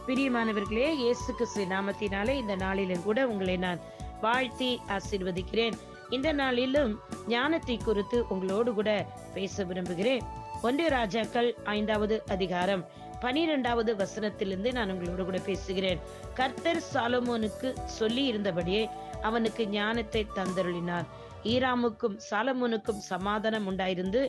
பிரியமானவர்களே, இயேசு கிறிஸ்து நாமத்தினாலே இந்த நாளிலும் கூட உங்களை நான் வாழ்த்தி ஆசீர்வதிக்கிறேன். இந்த நாளிலும் ஞானத்தை குறித்து உங்களோடு கூட பேச விரும்புகிறேன். 1 ராஜாக்கள் 5வது அதிகாரம் 12வது வசனத்திலிருந்து நான் உங்களோடு கூட பேசுகிறேன். கர்த்தர் சாலமோனுக்கு சொல்லி இருந்தபடியே அவனுக்கு ஞானத்தை தந்தருளினார். ஈராமுக்கும் சாலமோனுக்கும் சமாதானம் உண்டாயிருந்து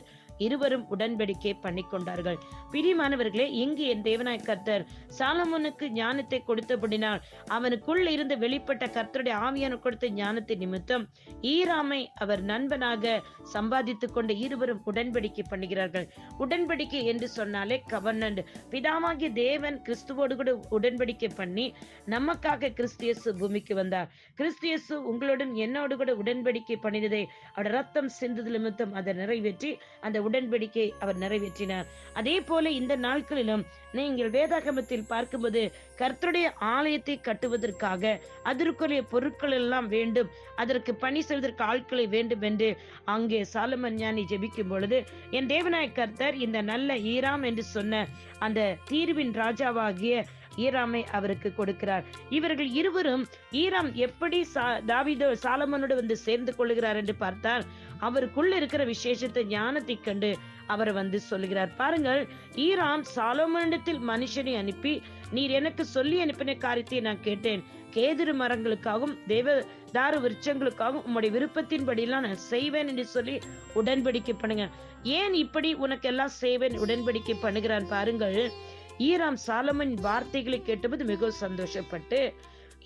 இருவரும் உடன்படிக்கை பண்ணி கொண்டார்கள். பிரியமானவர்களே, இங்கு என் தேவனாய் கர்த்தர் சாலமோனுக்கு ஞானத்தை கொடுத்தபடினால் அவனுக்குள் இருந்து வெளிப்பட்ட கர்த்தருடைய ஆவியான கொடுத்த ஞானத்தை நிமித்தம் ஈராமை அவர் நண்பனாக சம்பாதித்துக் கொண்டு இருவரும் உடன்படிக்கை பண்ணுகிறார்கள். உடன்படிக்கை என்று சொன்னாலே கவர்னன்ட். பிதாவாகிய தேவன் கிறிஸ்துவோடு கூட உடன்படிக்கை பண்ணி நமக்காக கிறிஸ்தியசு பூமிக்கு வந்தார். கிறிஸ்தியசு உங்களுடன் என்னோடு கூட உடன்படிக்கை பண்ணினதை அவர் ரத்தம் சிந்துதல் நிமித்தம் அதை நிறைவேற்றி அந்த உடன்படிக்கை அவர் நிறைவேற்றினார். அதே போல இந்த நாட்களிலும் நீங்கள் வேதாகமத்தில் பார்க்கும்போது கர்த்தருடைய ஆலயத்தை கட்டுவதற்காக அதற்குரிய பொருட்கள் எல்லாம் வேண்டும், அதற்கு பணி செய்வதற்கு ஆட்களை வேண்டும் என்று அங்கே சாலமன் ஞானி ஜெபிக்கும் பொழுது என் தேவனாய கர்த்தர் இந்த நல்ல ஈராம் என்று சொன்ன அந்த தீர்வின் ராஜாவாகிய ஈராமை அவருக்கு கொடுக்கிறார். இவர்கள் இருவரும் ஈராம் எப்படி தாவீது சாலமோனோடு வந்து சேர்ந்து கொள்ளுகிறார் என்று பார்த்தால் அவருக்குள்ள இருக்கிற விசேஷத்தை ஞானத்தை கண்டு அவர் வந்து சொல்லுகிறார். பாருங்கள், ஈராம் சாலமோனிடத்தில் மனுஷனை அனுப்பி, நீர் எனக்கு சொல்லி அனுப்பின காரியத்தை நான் கேட்டேன். கேதுரு மரங்களுக்காகவும் தேவதாரு விருட்சங்களுக்காகவும் உம்முடைய விருப்பத்தின்படி எல்லாம் நான் செய்வேன் என்று சொல்லி உடன்படிக்கை பண்ணுங்க. ஏன் இப்படி உனக்கு எல்லாம் செய்வேன் உடன்படிக்கை பண்ணுகிறான் பாருங்கள். ஈராம் சாலமன் வார்த்தைகளை கேட்டபோது மிகவும் சந்தோஷப்பட்டு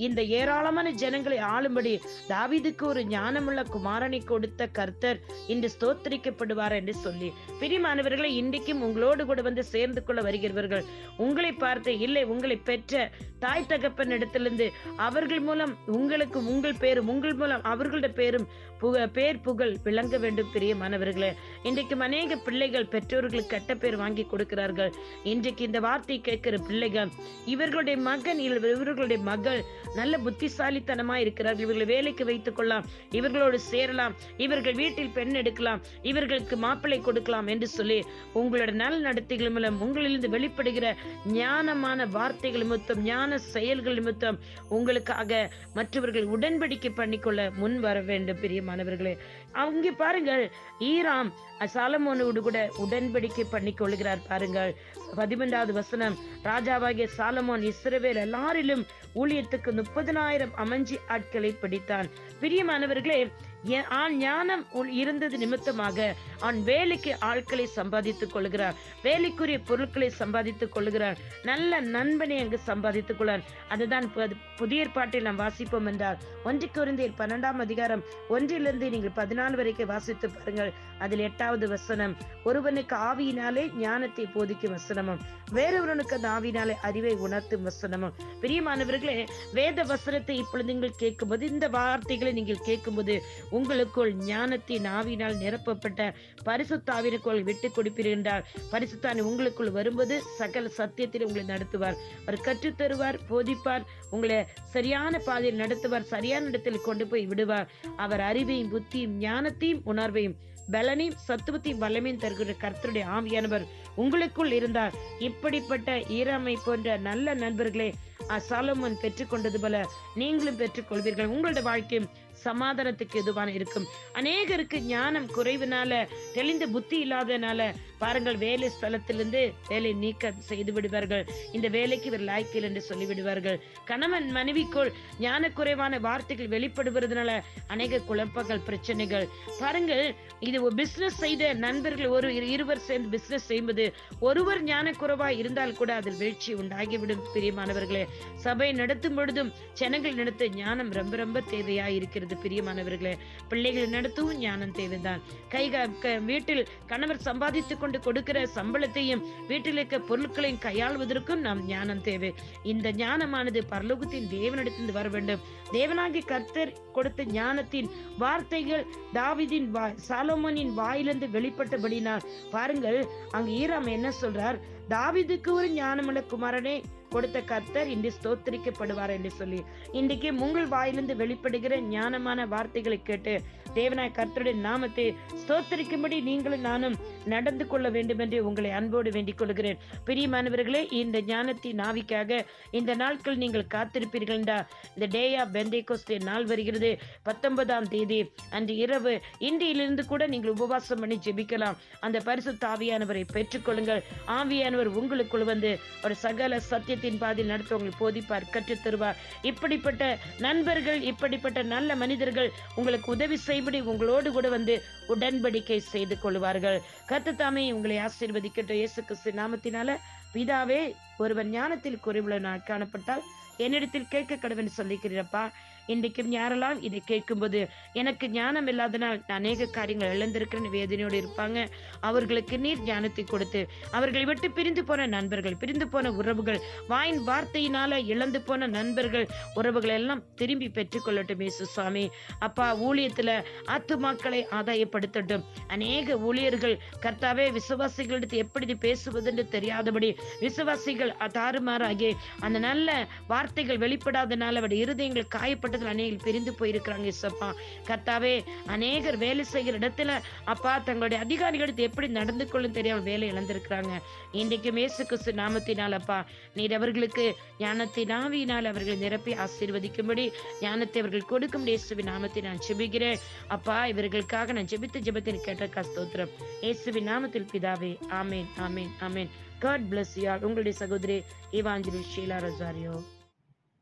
இந்த ஏராளமான ஜனங்களை ஆளும்படி தாவீதுக்கு ஒரு ஞானமுள்ள குமாரனை கொடுத்த கர்த்தர் இன்று ஸ்தோத்திரிக்கப்படுவார் என்று சொல்லி, பிரியமானவர்களை, இன்றைக்கும் உங்களோடு கூட வந்து சேர்ந்து கொள்ள வருகிறவர்கள் உங்களை பார்த்து இல்லை, உங்களை பெற்ற தாய் தகப்பன் இடத்திலிருந்து அவர்கள் மூலம் உங்களுக்கு உங்கள் பேரும் உங்கள் மூலம் அவர்களுடைய பேரும் பேர் புகழ் விளங்க வேண்டும். பிரியமானவர்களே, இன்றைக்கு அநேக பிள்ளைகள் பெற்றோர்களுக்கு கெட்ட பேர் வாங்கி கொடுக்கிறார்கள். இன்றைக்கு இந்த வார்த்தை கேட்கிற பிள்ளைகள் இவர்களுடைய மகன் இவர்களுடைய மகள் நல்ல புத்திசாலித்தனமா இருக்கிறார்கள், இவர்களை வேலைக்கு வைத்துக் கொள்ளலாம், இவர்களோடு சேரலாம், இவர்கள் வீட்டில் பெண் எடுக்கலாம், இவர்களுக்கு மாப்பிள்ளை கொடுக்கலாம் என்று சொல்லி உங்களோட நல் நடத்தைகள் மூலம் உங்களிலிருந்து வெளிப்படுகிற ஞானமான வார்த்தைகள் நிமித்தம் ஞான செயல்கள் நிமித்தம் உங்களுக்காக மற்றவர்கள் உடன்படிக்கை பண்ணிக்கொள்ள முன் வர வேண்டும். பிரியமானவர்களே, அங்கே பாருங்கள், ஈராம் சாலமோனோடு கூட உடன்படிக்கை பண்ணி கொள்கிறார். பாருங்கள் 11வது வசனம், ராஜாவாகிய சாலமோன் இஸ்ரவேல் எல்லாரிலும் ஊழியத்துக்கு 30,000 அமைஞ்சி ஆட்களை பிடித்தான். பிரியமானவர்களே, ஞானம் இருந்தது நிமித்தமாக அவன் வேலைக்கு ஆட்களை சம்பாதித்துக் கொள்கிறார், வேலைக்குரிய பொருட்களை சம்பாதித்துக் கொள்கிறார், நல்ல நண்பனை அங்கு சம்பாதித்துக் கொள்ளார். அதுதான் புதிய ஏற்பாட்டில் நாம் வாசிப்போம் என்றால் 1 கொரிந்தியர் 12ஆம் அதிகாரம் 1லிருந்து நீங்கள் 14 வரைக்கும் வாசித்து பாருங்கள். அதில் 8வது வசனம், ஒருவனுக்கு ஆவியினாலே ஞானத்தை போதிக்கும் வசனமும் வேறொருவனுக்கு அந்த ஆவியினாலே அறிவை உணர்த்தும் வசனமும். பிரியமானவர்களே, வேத வசனத்தை இப்பொழுது நீங்கள் கேட்கும்போது, இந்த வார்த்தைகளை நீங்கள் கேட்கும்போது உங்களுக்குள் ஞானத்தின் ஆவியினால் நிரப்பப்பட்ட பரிசுத்த ஆவியினுக்குள் விட்டு கொடுப்பீர்கள் என்றால் பரிசுத்த உங்களுக்குள் வரும்போது சகல சத்தியத்தில் உங்களை நடத்துவார், அவர் கற்றுத்தருவார், போதிப்பார், உங்களை சரியான பாதையில் நடத்துவார், சரியான இடத்தில் கொண்டு போய் விடுவார். அவர் அறிவையும் புத்தியும் ஞானத்தையும் உணர்வையும் பலனையும் சத்துவத்தையும் வல்லமையும் தருகிற கர்த்தருடைய ஆவியானவர் உங்களுக்குள் இருந்தார். இப்படிப்பட்ட ஈராமை போன்ற நல்ல நண்பர்களை சாலமோன் பெற்றுக்கொண்டது போல நீங்களும் பெற்றுக்கொள்வீர்கள். உங்களுடைய வாழ்க்கையும் சமாதானத்துக்கு எதுவான இருக்கும். அநேகருக்கு ஞானம் குறைவினால, தெளிந்த புத்தி இல்லாதனால பாருங்கள், வேலை ஸ்தலத்திலிருந்து வேலை நீக்கம் செய்து விடுவார்கள். இந்த வேலைக்கு இவர் லாய்க்கில் என்று சொல்லிவிடுவார்கள். கணவன் மனைவிக்குள் ஞான குறைவான வார்த்தைகள் வெளிப்படுவதனால அநேக குழப்பங்கள், பிரச்சனைகள். பாருங்கள், இது ஒரு பிசினஸ் செய்த நண்பர்கள் இருவர் சேர்ந்து பிசினஸ் செய்வது ஒருவர் ஞான குறைவாய் இருந்தால் கூட அதில் வீழ்ச்சி உண்டாகிவிடும். பிரியமானவர்களே, சபை நடத்தும் பொழுதும் ஜனங்கள் நடத்த ஞானம் ரொம்ப ரொம்ப தேவையா இருக்கிறது. பிரியமானவர்களே, பிள்ளைகளை நடத்தவும் ஞானம் தேவைதான். வீட்டில் கணவர் சம்பாதித்துக் கொண்டு கொடுக்கிற சம்பளத்தையும் வீட்டில் இருக்க பொருட்களையும் கையாள்வதற்கும் நாம் ஞானம் தேவை. இந்த ஞானமானது பரலோகத்தின் தேவனிடத்திலிருந்து வர வேண்டும். தேவனாகிய கர்த்தர் கொடுத்த ஞானத்தின் வார்த்தைகள் தாவீதின் சாலமோனின் வாயிலிருந்து வெளிப்பட்டபடினால் பாருங்கள், அங்கு ஈராம் என்ன சொல்றார், தாவீதுக்கு ஒரு ஞானமுள்ள குமாரனே கொடுத்த கர்த்தர் இன்று ஸ்தோத்திரிக்கப்படுவார் என்று சொல்லி, இன்றைக்கு உங்கள் வாயிலிருந்து வெளிப்படுகிற ஞானமான வார்த்தைகளை கேட்டு தேவனாய் கர்த்தருடைய நாமத்தை ஸ்தோத்திரிக்கும்படி நீங்களும் நானும் நடந்து கொள்ள வேண்டும் என்று உங்களை அன்போடு வேண்டிக் கொள்கிறேன். பிரியமானவர்களே, இந்த ஞானத்தின் ஆவிக்காக இந்த நாட்கள் நீங்கள் காத்திருப்பீர்கள் என்றா, இந்த டே ஆஃப் பெந்தேகோஸ்தே நாள் வருகிறது. 19ஆம் தேதி அன்று இரவு இன்றிலிருந்து கூட நீங்கள் உபவாசம் பண்ணி ஜெபிக்கலாம். அந்த பரிசுத்த ஆவியானவரை பெற்றுக்கொள்ளுங்கள். ஆவியானவர் உங்களுக்குள் வந்து ஒரு சகல சத்தியத்தின் பாதையில் நடத்த உங்களுக்கு போதிப்பார், கற்றுத் தருவார். இப்படிப்பட்ட நண்பர்கள், இப்படிப்பட்ட நல்ல மனிதர்கள் உங்களுக்கு உதவி செய்யும்படி உங்களோடு கூட வந்து உடன்படிக்கை செய்து கொள்வார்கள். கர்த்தர் தாமே உங்களை ஆசீர்வதிக்கட்டும். இயேசு கிறிஸ்து நாமத்தினால பிதாவே, ஒருவன் ஞானத்தில் குறைவுள்ளவனாய் காணப்பட்டால் என்னிடத்தில் கேட்க கடவுள் சொல்லிக்கிறப்பா. இன்றைக்கும் யாரெல்லாம் இதை கேட்கும்போது எனக்கு ஞானம் இல்லாதனால் நான் அநேக காரியங்கள் இழந்திருக்கிறேன் வேதனையோடு இருப்பாங்க, அவர்களுக்கு நீர் ஞானத்தை கொடுத்து அவர்களை விட்டு பிரிந்து போன நண்பர்கள், பிரிந்து போன உறவுகள், வாயின் வார்த்தையினால இழந்து போன நண்பர்கள், உறவுகள் எல்லாம் திரும்பி பெற்றுக்கொள்ளட்டும் இயேசு சுவாமி. அப்பா, ஊழியத்துல ஆத்துமாக்களை ஆதாயப்படுத்தட்டும். அநேக ஊழியர்கள் கர்த்தாவே விசுவாசிகளிடத்து எப்படி பேசுவதென்று தெரியாதபடி, விசுவாசிகள் தாறுமாறாகி அந்த நல்ல வார்த்தைகள் வெளிப்படாதனால அவருடைய இருதயங்கள் காயப்பட்டதில் அநேகர் பிரிந்து போயிருக்கிறாங்க. இயேசப்பா கர்த்தாவே, அநேகர் வேலை செய்கிற இடத்துல அப்பா தங்களுடைய அதிகாரிகளுக்கு எப்படி நடந்து கொள்ளும் தெரியாமல் வேலை இழந்திருக்கிறாங்க. இன்றைக்கு இயேசு கிறிஸ்து நாமத்தினால் அப்பா நீர் அவர்களுக்கு ஞானத்தின் ஆவியினால் அவர்களை நிரப்பி ஆசீர்வதிக்கும்படி ஞானத்தை அவர்கள் கொடுக்கும் இயேசுவின் நாமத்தை நான் ஜெபிக்கிறேன். அப்பா, இவர்களுக்காக நான் ஜெபித்து கேட்ட ஸ்தோத்திரம் இயேசுவின் நாமத்தில் பிதாவே. ஆமேன், ஆமேன், ஆமேன். God bless you all. உங்களுடைய சகோதரி இவாஞ்சலிஸ்ட் ஷீலா ரொசாரியோ.